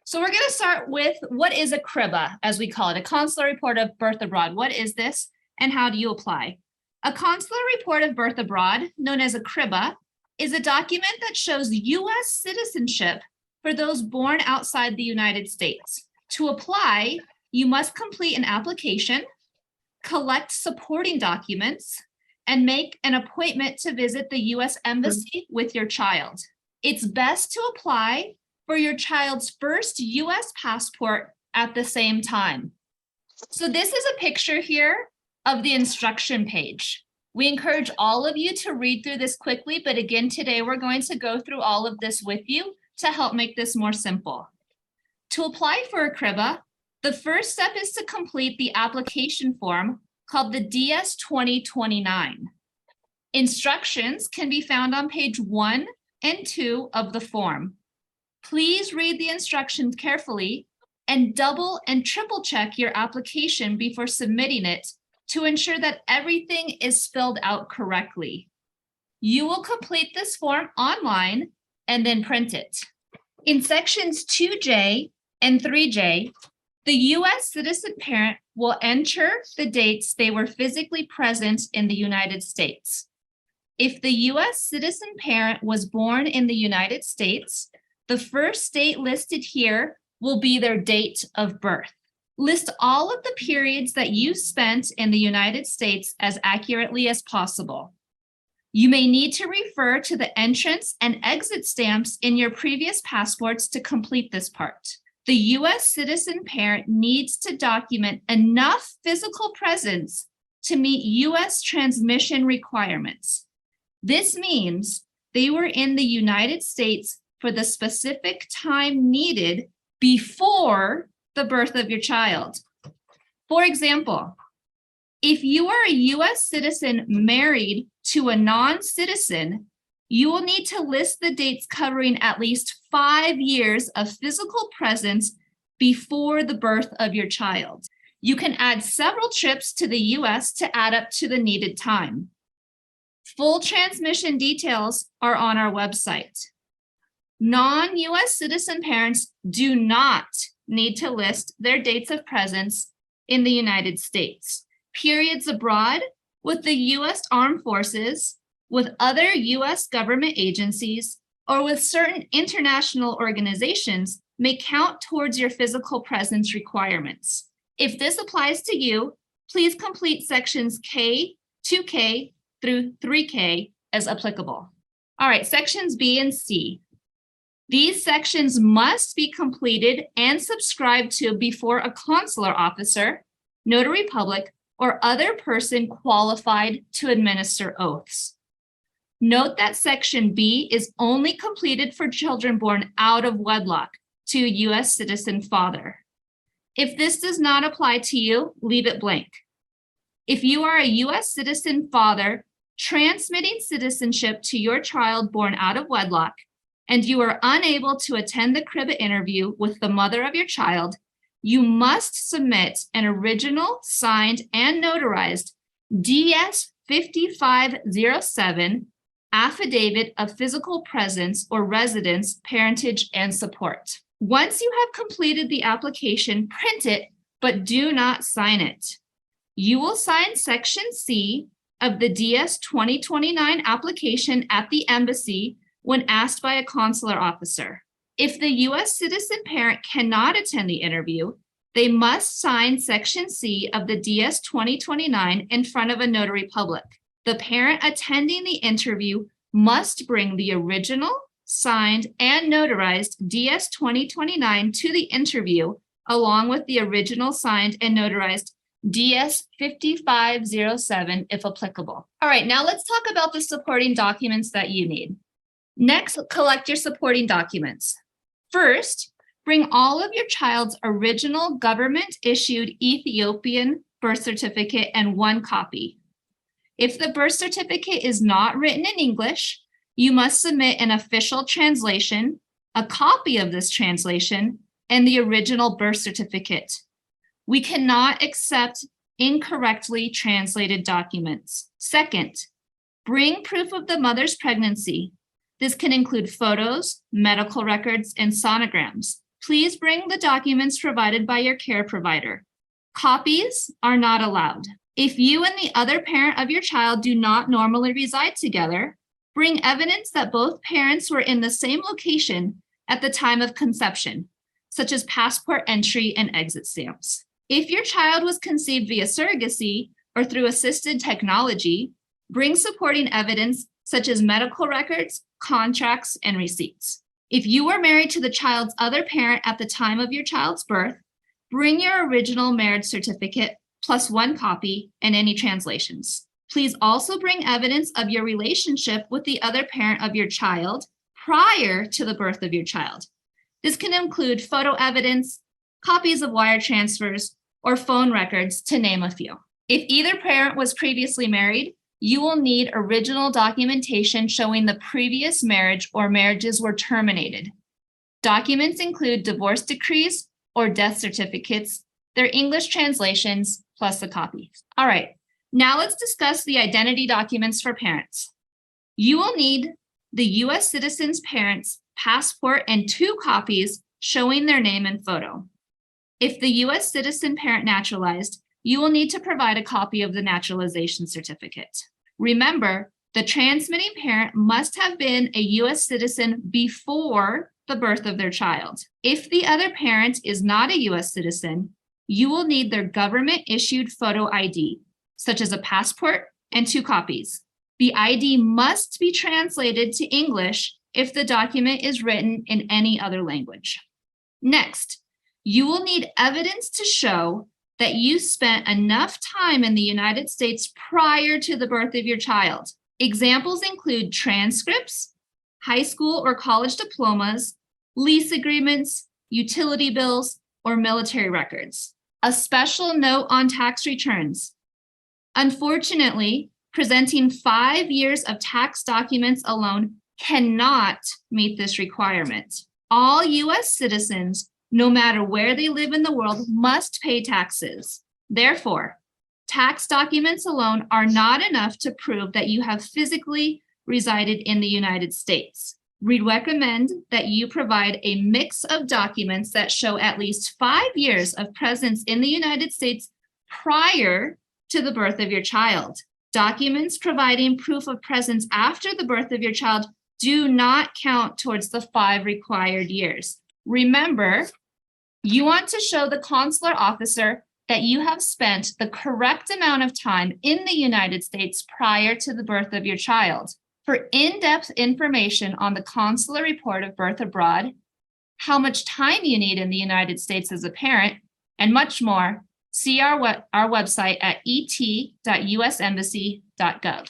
So we're going to start with what is a CRIBA, as we call it, a consular report of birth abroad. What is this and how do you apply? A consular report of birth abroad, known as a CRIBA, is a document that shows U.S. citizenship for those born outside the United States. To apply, you must complete an application, collect supporting documents, and make an appointment to visit the U.S. Embassy with your child. It's best to apply for your child's first U.S. passport at the same time. So this is a picture here of the instruction page. We encourage all of you to read through this quickly, but again, today we're going to go through all of this with you to help make this more simple. To apply for a CRIBA, the first step is to complete the application form called the DS 2029. Instructions can be found on page 1 and 2 of the form. Please read the instructions carefully and double and triple check your application before submitting it to ensure that everything is filled out correctly. You will complete this form online and then print it. In sections 2J and 3J, the U.S. citizen parent will enter the dates they were physically present in the United States. If the U.S. citizen parent was born in the United States, the first date listed here will be their date of birth. List all of the periods that you spent in the United States as accurately as possible. You may need to refer to the entrance and exit stamps in your previous passports to complete this part. The U.S. citizen parent needs to document enough physical presence to meet U.S. transmission requirements. This means they were in the United States for the specific time needed before the birth of your child. For example, if you are a U.S. citizen married to a non-citizen, you will need to list the dates covering at least 5 years of physical presence before the birth of your child. You can add several trips to the U.S. to add up to the needed time. Full transmission details are on our website. Non-U.S. citizen parents do not need to list their dates of presence in the United States. Periods abroad with the U.S. Armed Forces, with other U.S. government agencies, or with certain international organizations may count towards your physical presence requirements. If this applies to you, please complete sections K, 2K through 3K as applicable. All right, sections B and C. These sections must be completed and subscribed to before a consular officer, notary public, or other person qualified to administer oaths. Note that section B is only completed for children born out of wedlock to a U.S. citizen father. If this does not apply to you, leave it blank. If you are a U.S. citizen father transmitting citizenship to your child born out of wedlock, and you are unable to attend the CRIBA interview with the mother of your child, you must submit an original, signed, and notarized DS 5507 affidavit of physical presence or residence, parentage, and support. Once you have completed the application, print it, but do not sign it. You will sign section C of the DS 2029 application at the embassy when asked by a consular officer. If the U.S. citizen parent cannot attend the interview, they must sign section C of the DS 2029 in front of a notary public. The parent attending the interview must bring the original, signed, and notarized DS 2029 to the interview, along with the original, signed, and notarized DS 5507 if applicable. All right, now let's talk about the supporting documents that you need. Next, collect your supporting documents. First, bring all of your child's original government-issued Ethiopian birth certificate and 1 copy. If the birth certificate is not written in English, you must submit an official translation, a copy of this translation, and the original birth certificate. We cannot accept incorrectly translated documents. Second, bring proof of the mother's pregnancy. This can include photos, medical records, and sonograms. Please bring the documents provided by your care provider. Copies are not allowed. If you and the other parent of your child do not normally reside together, bring evidence that both parents were in the same location at the time of conception, such as passport entry and exit stamps. If your child was conceived via surrogacy or through assisted technology, bring supporting evidence such as medical records, contracts, and receipts. If you were married to the child's other parent at the time of your child's birth, bring your original marriage certificate plus 1 copy and any translations. Please also bring evidence of your relationship with the other parent of your child prior to the birth of your child. This can include photo evidence, copies of wire transfers, or phone records, to name a few. If either parent was previously married, you will need original documentation showing the previous marriage or marriages were terminated. Documents include divorce decrees or death certificates, their English translations, plus a copy. All right, now let's discuss the identity documents for parents. You will need the U.S. citizen's parent's passport and 2 copies showing their name and photo. If the U.S. citizen parent naturalized, you will need to provide a copy of the naturalization certificate. Remember, the transmitting parent must have been a U.S. citizen before the birth of their child. If the other parent is not a U.S. citizen, you will need their government-issued photo ID, such as a passport and 2 copies. The ID must be translated to English if the document is written in any other language. Next, you will need evidence to show that you spent enough time in the United States prior to the birth of your child. Examples include transcripts, high school or college diplomas, lease agreements, utility bills, or military records. A special note on tax returns. Unfortunately, presenting 5 years of tax documents alone cannot meet this requirement. All U.S. citizens, no matter where they live in the world, must pay taxes. Therefore, tax documents alone are not enough to prove that you have physically resided in the United States. We recommend that you provide a mix of documents that show at least 5 years of presence in the United States prior to the birth of your child. Documents providing proof of presence after the birth of your child do not count towards the 5 required years. Remember, you want to show the consular officer that you have spent the correct amount of time in the United States prior to the birth of your child. For in-depth information on the consular report of birth abroad, how much time you need in the United States as a parent, and much more, see our website at et.usembassy.gov.